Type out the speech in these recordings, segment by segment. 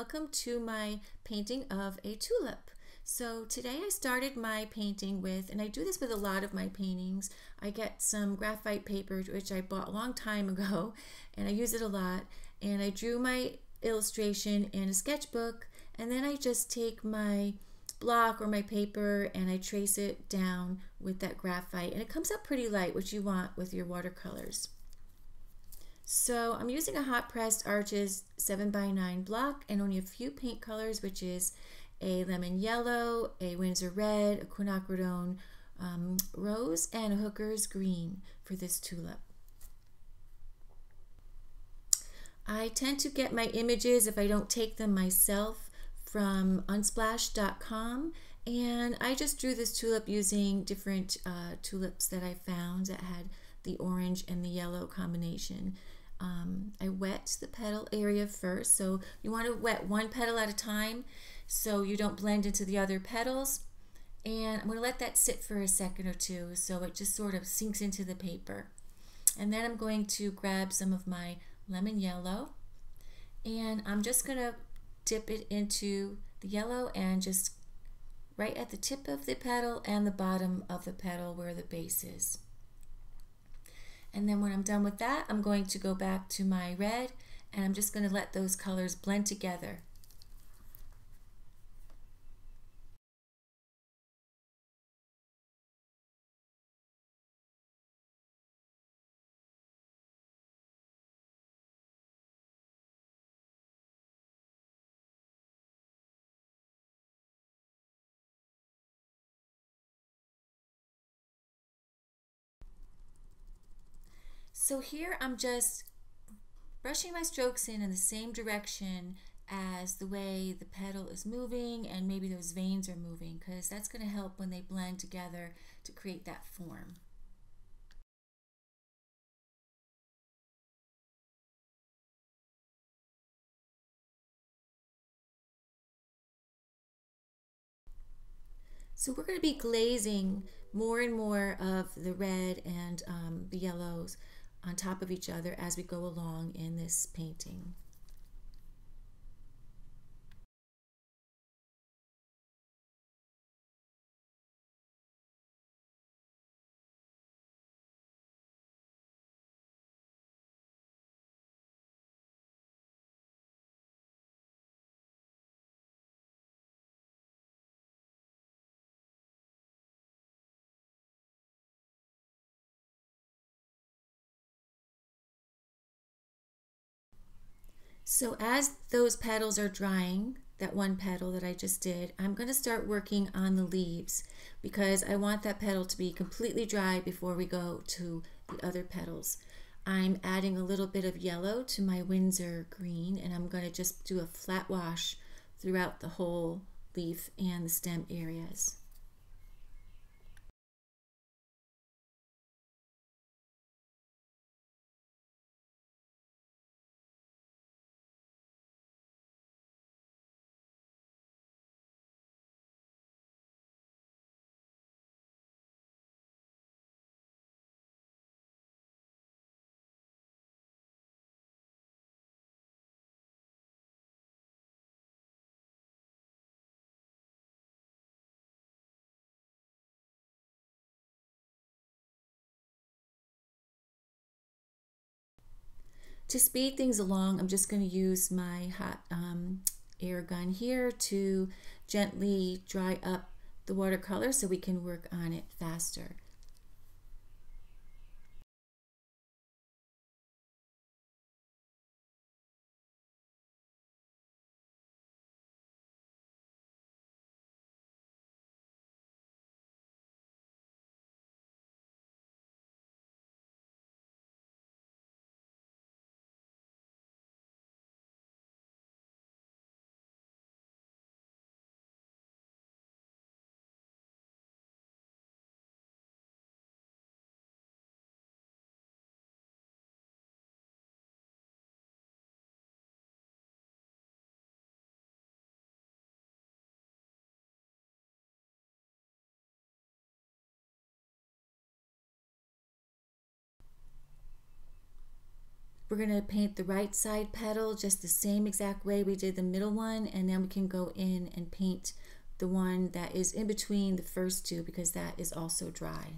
welcome to my painting of a tulip. So today I started my painting with, and I do this with a lot of my paintings, I get some graphite paper which I bought a long time ago and I use it a lot, and I drew my illustration in a sketchbook, and then I just take my block or my paper and I trace it down with that graphite, and it comes out pretty light, which you want with your watercolors. So I'm using a hot pressed Arches 7x9 block and only a few paint colors, which is a lemon yellow, a Winsor red, a quinacridone rose, and a Hooker's green for this tulip. I tend to get my images, if I don't take them myself, from unsplash.com, and I just drew this tulip using different tulips that I found that had the orange and the yellow combination. I wet the petal area first, so you want to wet one petal at a time so you don't blend into the other petals, and I'm going to let that sit for a second or two so it just sort of sinks into the paper. And then I'm going to grab some of my lemon yellow and I'm just going to dip it into the yellow and just right at the tip of the petal and the bottom of the petal where the base is. And then when I'm done with that, I'm going to go back to my red and I'm just going to let those colors blend together. So here I'm just brushing my strokes in the same direction as the way the petal is moving and maybe those veins are moving, because that's going to help when they blend together to create that form. So we're going to be glazing more and more of the red and the yellows on top of each other as we go along in this painting. So as those petals are drying, that one petal that I just did, I'm going to start working on the leaves because I want that petal to be completely dry before we go to the other petals. I'm adding a little bit of yellow to my Winsor green, and I'm going to just do a flat wash throughout the whole leaf and the stem areas. To speed things along, I'm just going to use my hot air gun here to gently dry up the watercolor so we can work on it faster. We're going to paint the right side petal just the same exact way we did the middle one, and then we can go in and paint the one that is in between the first two because that is also dry.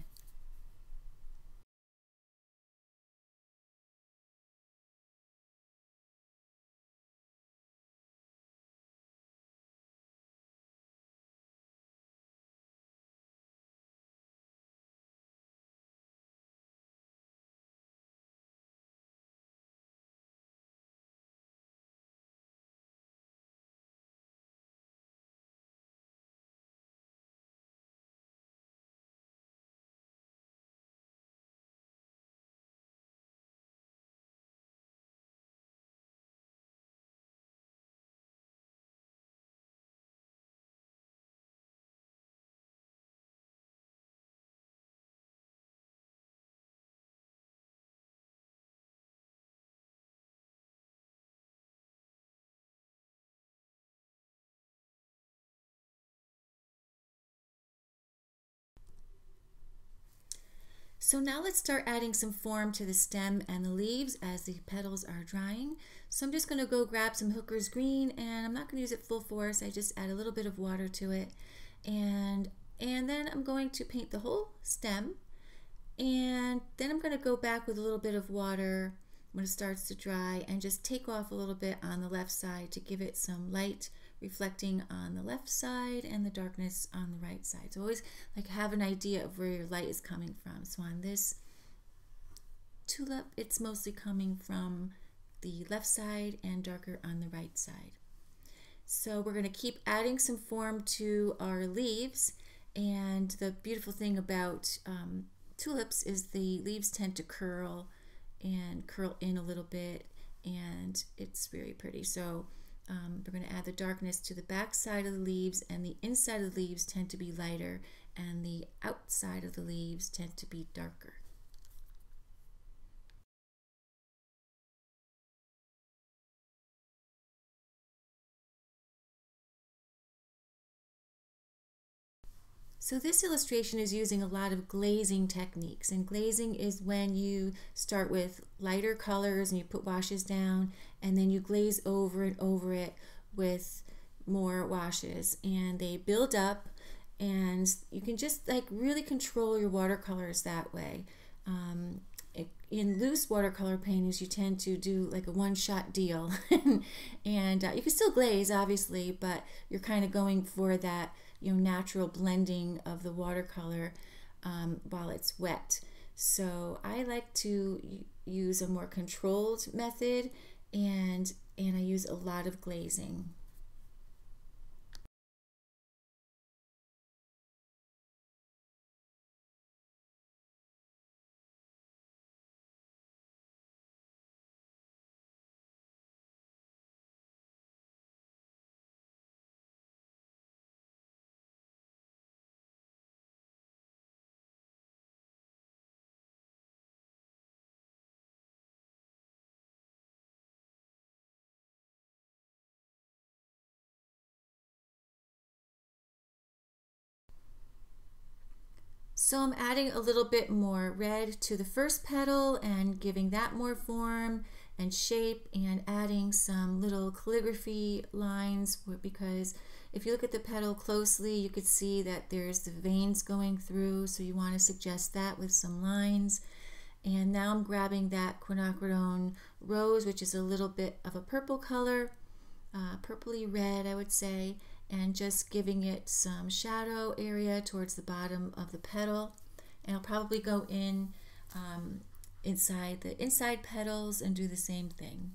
So now let's start adding some form to the stem and the leaves as the petals are drying. So I'm just going to go grab some Hooker's Green, and I'm not going to use it full force. I just add a little bit of water to it, and then I'm going to paint the whole stem, and then I'm going to go back with a little bit of water when it starts to dry and just take off a little bit on the left side to give it some light reflecting on the left side and the darkness on the right side. So always like have an idea of where your light is coming from. So on this tulip, it's mostly coming from the left side and darker on the right side. So we're going to keep adding some form to our leaves, and the beautiful thing about tulips is the leaves tend to curl in a little bit, and it's very pretty. So we're going to add the darkness to the back side of the leaves, and the inside of the leaves tend to be lighter and the outside of the leaves tend to be darker. So this illustration is using a lot of glazing techniques, and glazing is when you start with lighter colors and you put washes down, and then you glaze over and over it with more washes, and they build up, and you can just like really control your watercolors that way. In loose watercolor paintings, you tend to do like a one-shot deal, and you can still glaze, obviously, but you're kind of going for that, natural blending of the watercolor while it's wet. So I like to use a more controlled method, and I use a lot of glazing. So I'm adding a little bit more red to the first petal and giving that more form and shape, and adding some little calligraphy lines because if you look at the petal closely, you could see that there's the veins going through, so you want to suggest that with some lines. And now I'm grabbing that quinacridone rose, which is a little bit of a purple color, purpley red I would say, and just giving it some shadow area towards the bottom of the petal. And I'll probably go in inside the inside petals and do the same thing.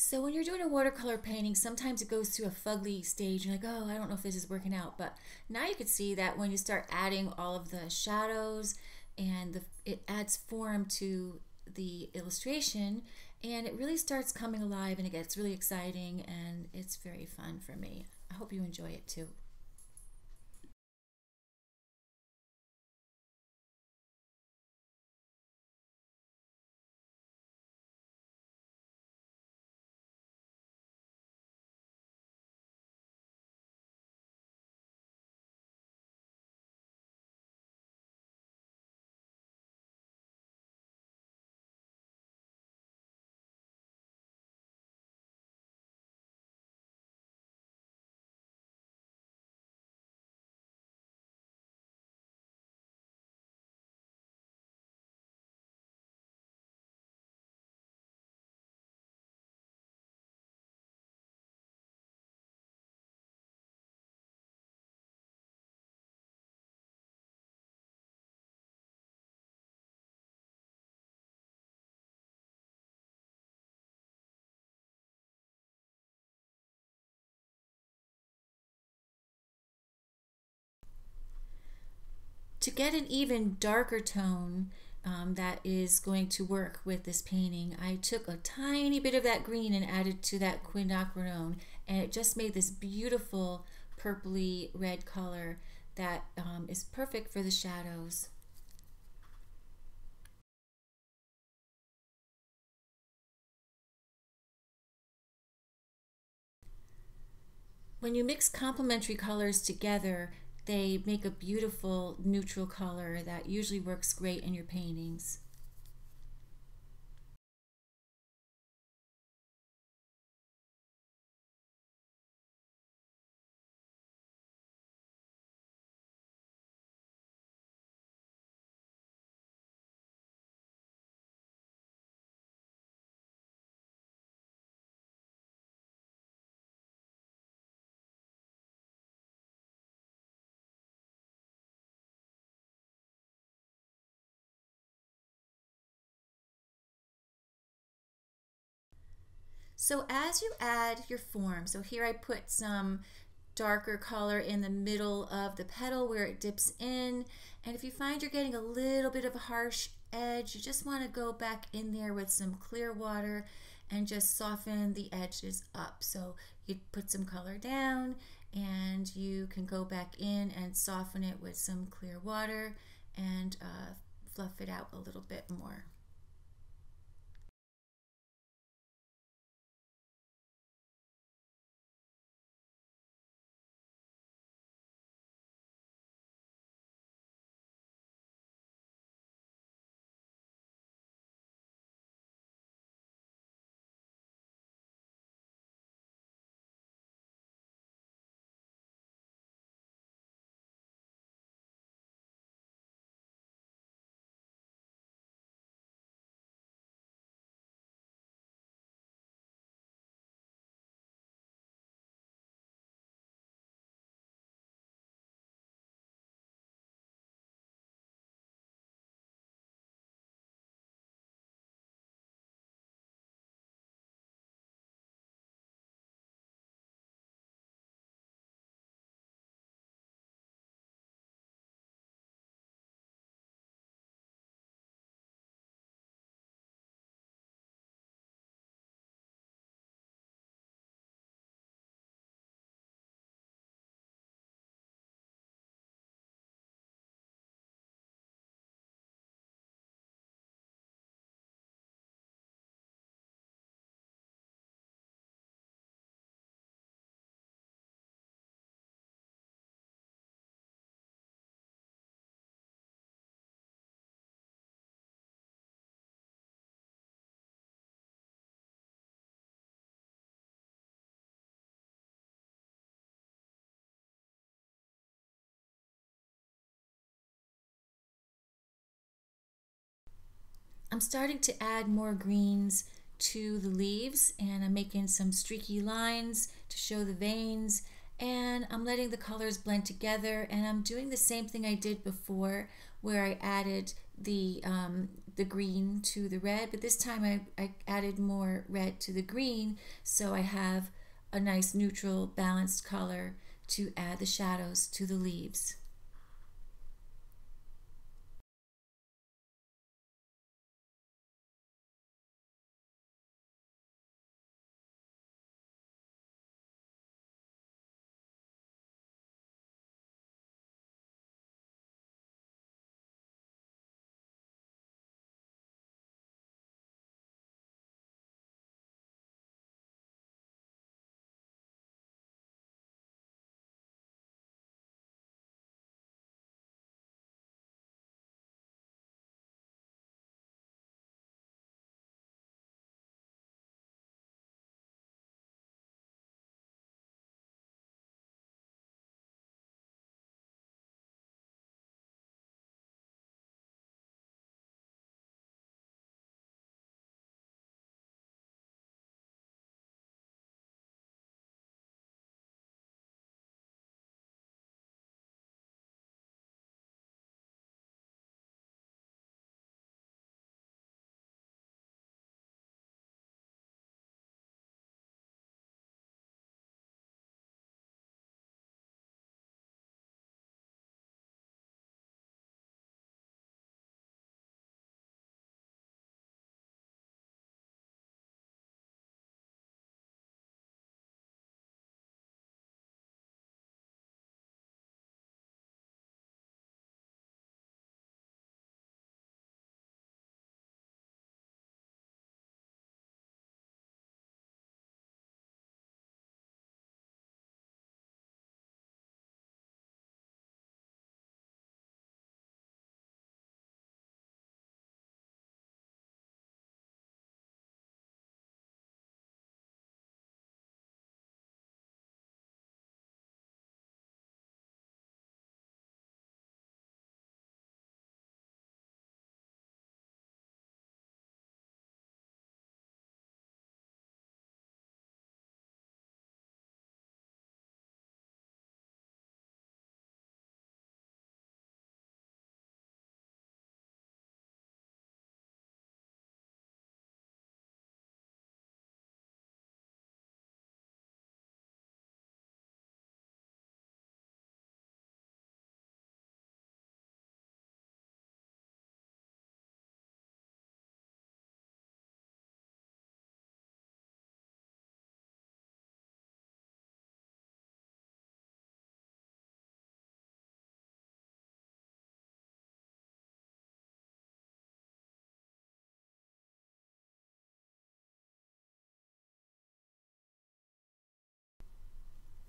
So when you're doing a watercolor painting, sometimes it goes through a fugly stage. You're like, oh, I don't know if this is working out. But now you can see that when you start adding all of the shadows and it adds form to the illustration, and it really starts coming alive and it gets really exciting, and it's very fun for me. I hope you enjoy it too. To get an even darker tone that is going to work with this painting, I took a tiny bit of that green and added to that quinacridone, and it just made this beautiful purpley red color that is perfect for the shadows. When you mix complementary colors together, they make a beautiful neutral color that usually works great in your paintings. So as you add your form, so here I put some darker color in the middle of the petal where it dips in. And if you find you're getting a little bit of a harsh edge, you just want to go back in there with some clear water and just soften the edges up. So you put some color down and you can go back in and soften it with some clear water and fluff it out a little bit more. I'm starting to add more greens to the leaves, and I'm making some streaky lines to show the veins, and I'm letting the colors blend together, and I'm doing the same thing I did before where I added the green to the red, but this time I added more red to the green, so I have a nice neutral balanced color to add the shadows to the leaves.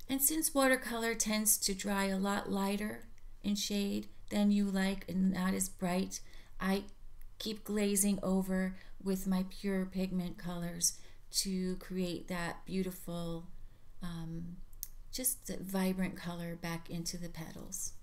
And since watercolor tends to dry a lot lighter in shade than you like and not as bright, I keep glazing over with my pure pigment colors to create that beautiful, just vibrant color back into the petals.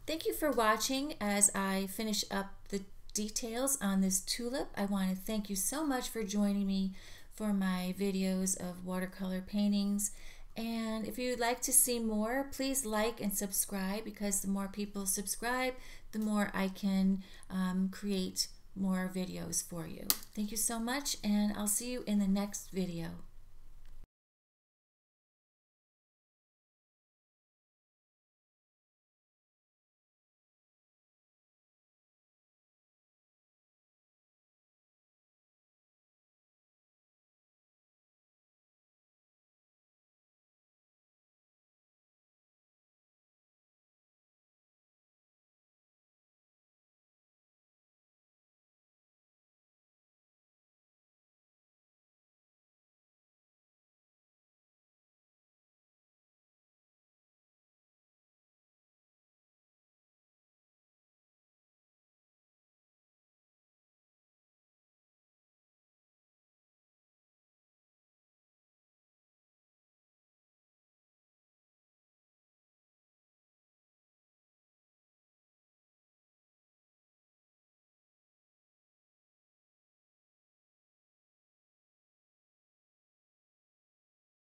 Thank you for watching as I finish up the details on this tulip. I want to thank you so much for joining me for my videos of watercolor paintings. And if you'd like to see more, please like and subscribe, because the more people subscribe, the more I can create more videos for you. Thank you so much, and I'll see you in the next video.